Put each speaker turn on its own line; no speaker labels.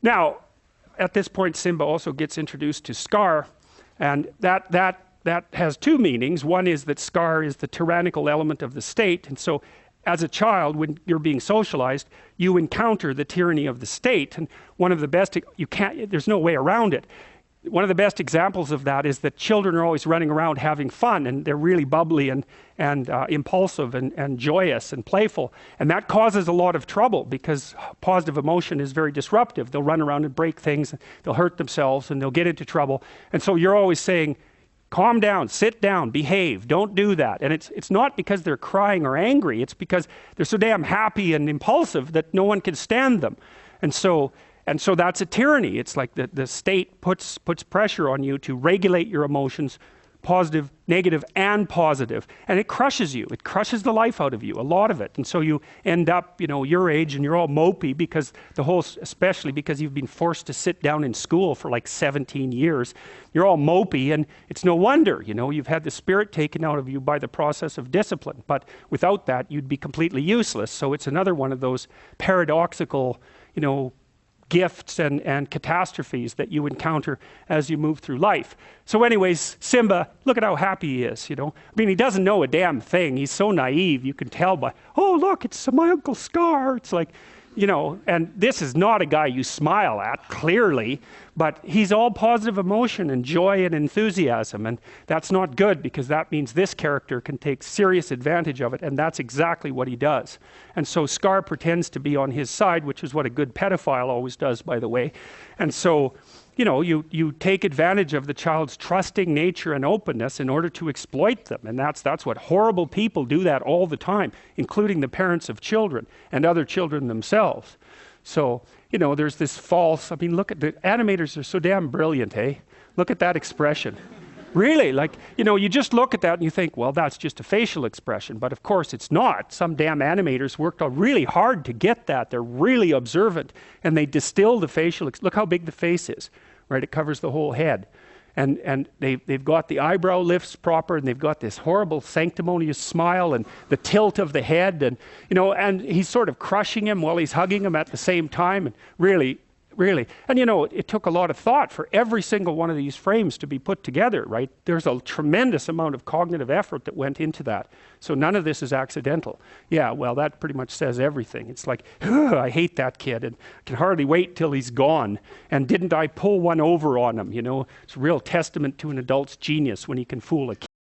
Now, at this point, Simba also gets introduced to Scar, and that has two meanings. One is that Scar is the tyrannical element of the state, and so as a child, when you're being socialized, you encounter the tyranny of the state, and one of the best, there's no way around it. One of the best examples of that is that children are always running around having fun, and they're really bubbly and impulsive and joyous and playful, and that causes a lot of trouble because positive emotion is very disruptive. They'll run around and break things, they'll hurt themselves, and they'll get into trouble. And so you're always saying, calm down, sit down, behave, don't do that. And it's not because they're crying or angry, it's because they're so damn happy and impulsive that no one can stand them. And so that's a tyranny. It's like the state puts pressure on you to regulate your emotions, positive, negative, and positive. And it crushes you. It crushes the life out of you, a lot of it. And so you end up, your age, and you're all mopey because especially because you've been forced to sit down in school for like 17 years. You're all mopey, and it's no wonder, you've had the spirit taken out of you by the process of discipline. But without that, you'd be completely useless. So it's another one of those paradoxical, gifts and catastrophes that you encounter as you move through life. So anyways, Simba, look at how happy he is, I mean, he doesn't know a damn thing. He's so naive, you can tell by, oh, look, it's my Uncle Scar. It's like, and this is not a guy you smile at, clearly, but he's all positive emotion and joy and enthusiasm, and that's not good because that means this character can take serious advantage of it, and that's exactly what he does. And so Scar pretends to be on his side, which is what a good pedophile always does, by the way. And so you take advantage of the child's trusting nature and openness in order to exploit them. And that's what horrible people do, that all the time, including the parents of children and other children themselves. So, there's this false, look at the animators are so damn brilliant, eh? Look at that expression. Really, you just look at that and you think, well, that's just a facial expression. But of course it's not. Some damn animators worked out really hard to get that. They're really observant, and they distill the facial, look how big the face is, right? It covers the whole head. And they've got the eyebrow lifts proper, and they've got this horrible sanctimonious smile and the tilt of the head, and and he's sort of crushing him while he's hugging him at the same time, and really. And it took a lot of thought for every single one of these frames to be put together, right? There's a tremendous amount of cognitive effort that went into that. So none of this is accidental. Yeah, well, that pretty much says everything. It's like, I hate that kid, and I can hardly wait till he's gone. And didn't I pull one over on him, It's a real testament to an adult's genius when he can fool a kid.